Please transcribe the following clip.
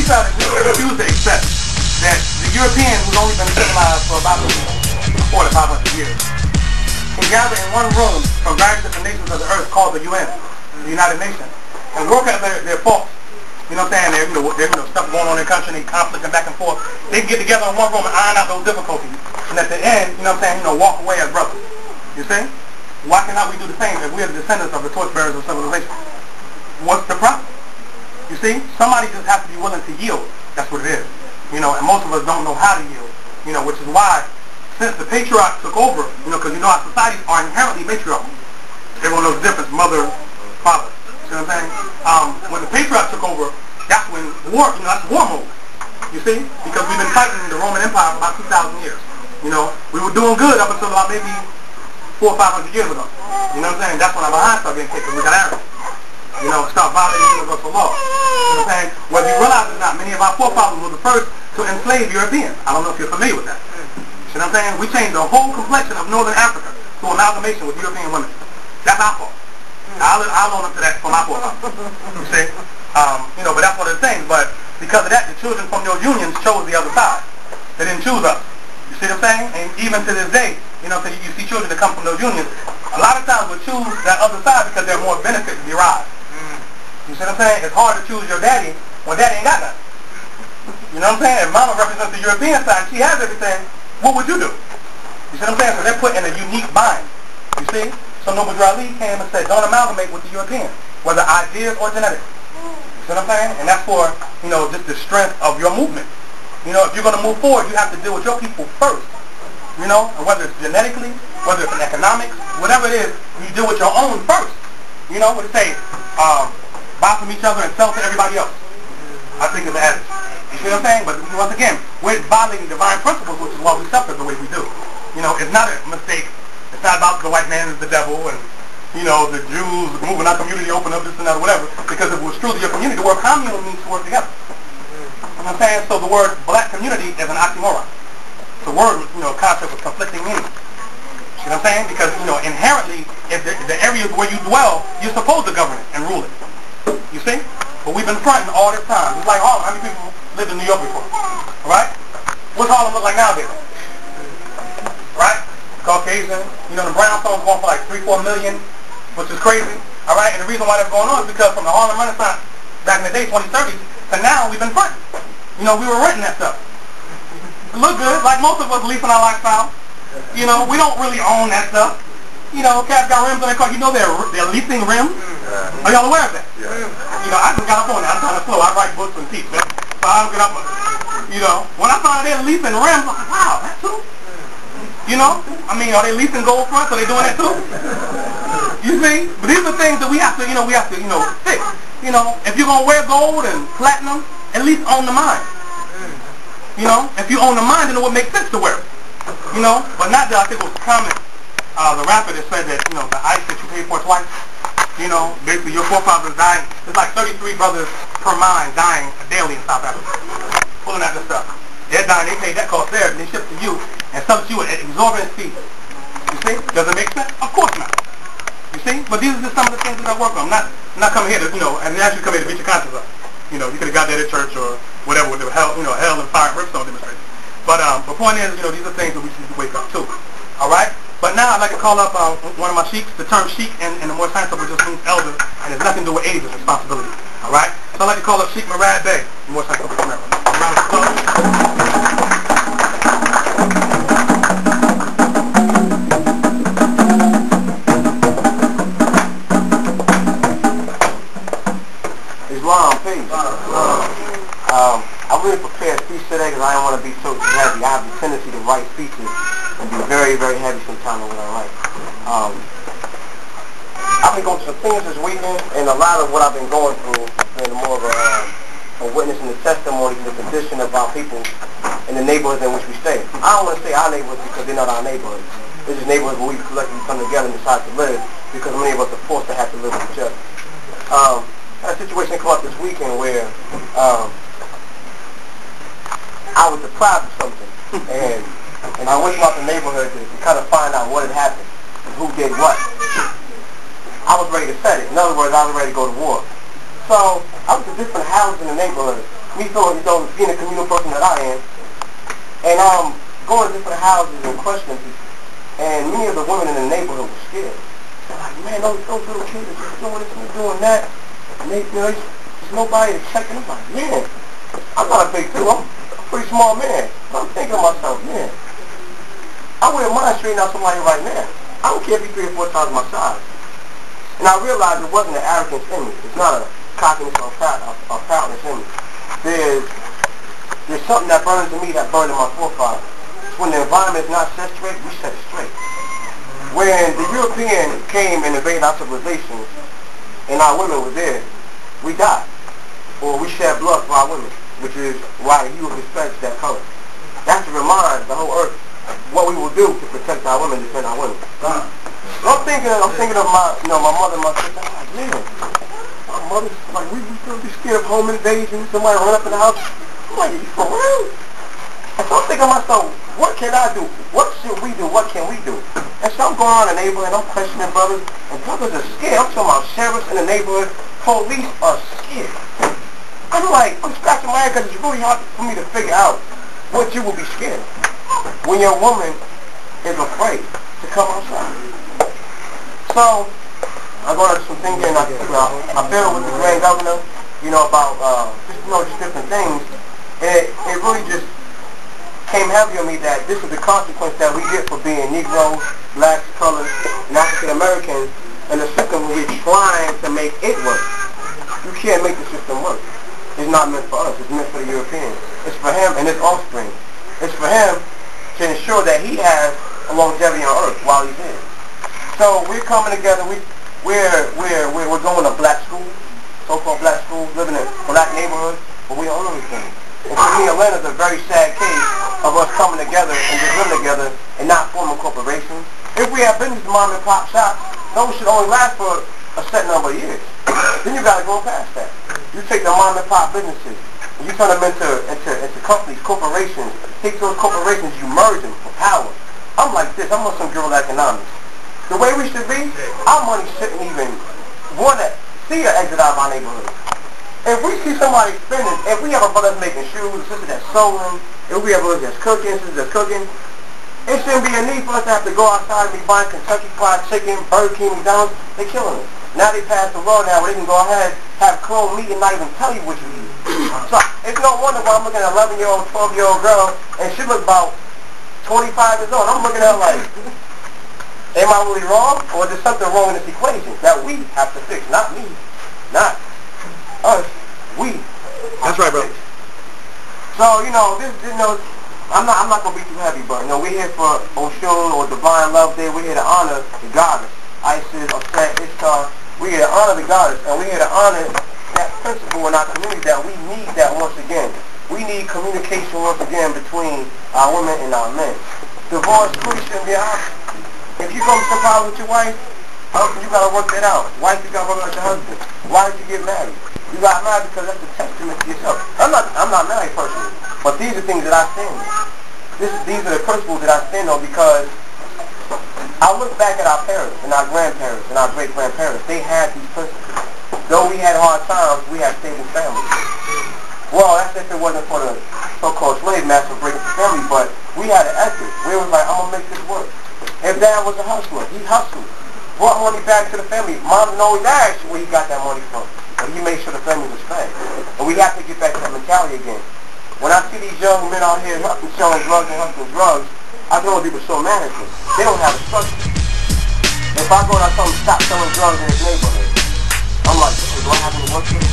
refuse to accept that the European, who's only been civilized for about 400 to 500 years, can gather in one room from various different nations of the earth called the UN, the United Nations, and work out their faults. You know what I'm saying? There's stuff going on in the country, and conflict and back and forth. They can get together in one room and iron out those difficulties. And at the end, you know what I'm saying, walk away as brothers. You see? Why cannot we do the same if we are the descendants of the torchbearers of civilization? What's the problem? You see? Somebody just has to be willing to yield. That's what it is. And most of us don't know how to yield. Which is why, since the patriarch took over, because our societies are inherently matriarchal. Everyone knows the difference, mother, father. See what I'm saying? When the patriarch took over, that's when war, that's war mode. You see? Because we've been fighting the Roman Empire for about 2,000 years. We were doing good up until about maybe 400 or 500 years ago. You know what I'm saying? That's when our behind started getting kicked, and we got arrogant. Start violating universal law. You know what I'm saying? Whether you realize it or not, many of our forefathers were the first to enslave Europeans. I don't know if you're familiar with that. You know what I'm saying? We changed the whole complexion of Northern Africa to amalgamation with European women. That's our fault. I'll own up to that for my forefathers. You see? But that's one of the things. But because of that, the children from those unions chose the other side. They didn't choose us. You see what I'm saying? And even to this day, you see children that come from those unions, a lot of times will choose that other side because they're more benefits derived. You see what I'm saying? It's hard to choose your daddy when daddy ain't got nothing. You know what I'm saying? If mama represents the European side, she has everything, what would you do? You see what I'm saying? So they're put in a unique bind. You see? So Noble Drew Ali came and said, don't amalgamate with the European, whether ideas or genetics. You see what I'm saying? And that's for, just the strength of your movement. If you're going to move forward, you have to deal with your people first. And whether it's genetically, whether it's in economics, whatever it is, you deal with your own first. What it say? Buy from each other and sell to everybody else. I think it's an adage. You see what I'm saying? But once again, we're violating divine principles, which is why we suffer the way we do. It's not a mistake. It's not about the white man is the devil and, the Jews moving our community, open up this and that, whatever. Because if it was truly your community, the word communal means to work together. You know what I'm saying? So the word black community is an oxymoron. It's a word, concept with conflicting meanings. You know what I'm saying? Because, inherently, if the areas where you dwell, you're supposed to govern it and rule it. You see? But we've been fronting all this time. It's like Harlem. How many people lived in New York before? Alright? What's Harlem look like nowadays? Right? Caucasian. The brownstones going for like 3-4 million, which is crazy. Alright? And the reason why that's going on is because from the Harlem Renaissance back in the day, 2030s, to now we've been fronting. We were renting that stuff. It looked good, like most of us leasing our lifestyle. We don't really own that stuff. Cats got rims on their car. They're leasing rims. Are y'all aware of that? Yeah. I just got up on that. I'm trying to flow. I write books and teach, man. So I don't get up on it. When I found out they're leasing rims, I'm like, wow, that too? Are they leasing gold fronts? Are they doing that too? You see? But these are things that we have to fix. If you're going to wear gold and platinum, at least own the mind. If you own the mind, then it would make sense to wear it. But not that I think it was common. The rapper that said that, the ice that you pay for twice, basically your forefathers dying. There's like 33 brothers per mine dying daily in South Africa. Pulling out this stuff. They're dying, they paid that cost there, and they ship to you and sell it to you at exorbitant fees. You see? Does it make sense? Of course not. You see? But these are just some of the things that I work on. I'm not coming here to, and actually come here to beat your conscience up. You could have got that at church or whatever with the hell and fire and brimstone demonstration. But the point is, these are things that we need to wake up to. Alright? But now I'd like to call up one of my sheiks. The term sheik in the Moorish science just means elder, and it has nothing to do with age, it's responsibility. Alright? So I'd like to call up Sheikh Murad Bey, the Moorish science of America. Round of applause. Islam, peace. I really prepared a speech today because I don't want to be so heavy. I have the tendency to write speeches and be very, very heavy sometimes when I write. I've been going through some things this weekend, and a lot of what I've been going through has been more of a witness and a testimony to the condition of our people in the neighborhoods in which we stay. I don't want to say our neighborhoods because they're not our neighborhoods. This is neighborhoods where we collectively come together and decide to live because many of us are forced to have to live with each other. I had a situation come up this weekend where I was deprived of something, and I went throughout the neighborhood to kind of find out what had happened and who did what. I was ready to set it. In other words, I was ready to go to war. So I was to different houses in the neighborhood. me feeling, being a communal person that I am, and going to different houses and questioning people. And many of the women in the neighborhood were scared. They're like, man, those little kids are just doing this and doing that. And they, there's nobody to check them. I'm like, man, I'm not a big dude. I'm a pretty small man. But I'm thinking to myself, man, I wouldn't mind straightening out somebody right now. I don't care if he's 3 or 4 times my size. And I realized it wasn't an arrogance in me. It's not a cockiness or proudness in me. There's something that burns in me that burned in my forefathers. When the environment is not set straight, we set it straight. When the European came and invaded our civilizations, and our women were there, we died. Or we shed blood for our women, which is why you respect that color. That's to remind the whole earth what we will do to protect our women, defend our women. I'm thinking of my mother and my sister. I'm like, man, my mother's like, we still be scared of home invasion, somebody run up in the house. I'm like, are you for real? And so I'm thinking to myself, what can I do? What should we do? What can we do? And so I'm going around the neighborhood and I'm questioning brothers, and brothers are scared. I'm talking about sheriffs in the neighborhood, police are scared. I'm like, I'm scratching my head because it's really hard for me to figure out what you will be scared of when your woman is afraid to come outside. So I go to some thinking, I feel with the grand governor, about just different things. It really just came heavy on me that this is the consequence that we get for being Negroes, blacks, colors, and African Americans, and the system we're trying to make it work. You can't make the system work. It's not meant for us. It's meant for the Europeans. It's for him and his offspring. It's for him to ensure that he has a longevity on earth while he's here. So we're coming together. We're going to black schools, so-called black schools, living in black neighborhoods, but we don't know anything. And to me, Atlanta's a very sad case of us coming together and just living together and not forming corporations. If we have business mom and pop shops, those should only last for a set number of years. Then you got to go past that. You take the mom and pop businesses, and you turn them into companies, corporations. Take those corporations, you merge them for power. I'm like this. I'm on some girl economics. The way we should be, our money shouldn't even want to see an exit out of our neighborhood. If we see somebody spending, if we have a brother that's making shoes, a sister that's sewing, if we have a brother that's cooking, sister that's cooking, it shouldn't be a need for us to have to go outside and be buying Kentucky Fried Chicken, Burger King, McDonald's. They're killing us. Now they passed the law now where they can go ahead, have clone meat and not even tell you what you eat. So it's no wonder why I'm looking at an 11-year-old, 12-year-old girl, and she looks about 25 years old. I'm looking at her like, am I really wrong? Or is there something wrong in this equation that we have to fix? Not me. Not us. We. That's right, bro. So, I'm not gonna be too heavy, but we're here for Oshun or Divine Love Day. We're here to honor the goddess, Isis, Osset, Ishtar. We're here to honor the goddess, and we're here to honor that principle in our community that we need that once again. We need communication once again between our women and our men. Divorce really shouldn't be an option. If you go to some problems with your wife, you gotta work that out. Wife, you gotta work out with your husband. Why did you get married? You got married because that's a testament to yourself. I'm not married personally, but these are things that I stand on. These are the principles that I stand on because I look back at our parents and our grandparents and our great-grandparents. They had these principles. Though we had hard times, we had stable families. Well, that's if it wasn't for the so-called slave master breaking the family, but we had an ethic. We was like, I'm going to make this work. If Dad was a hustler, he hustled. Brought money back to the family. Mom didn't always ask where he got that money from. But he made sure the family was fed. And we have to get back to that mentality again. When I see these young men out here selling drugs and hustling drugs, I know people so mad at them. They don't have a structure. If I go and I tell them stop selling drugs in this neighborhood, I'm like, do I have any work here?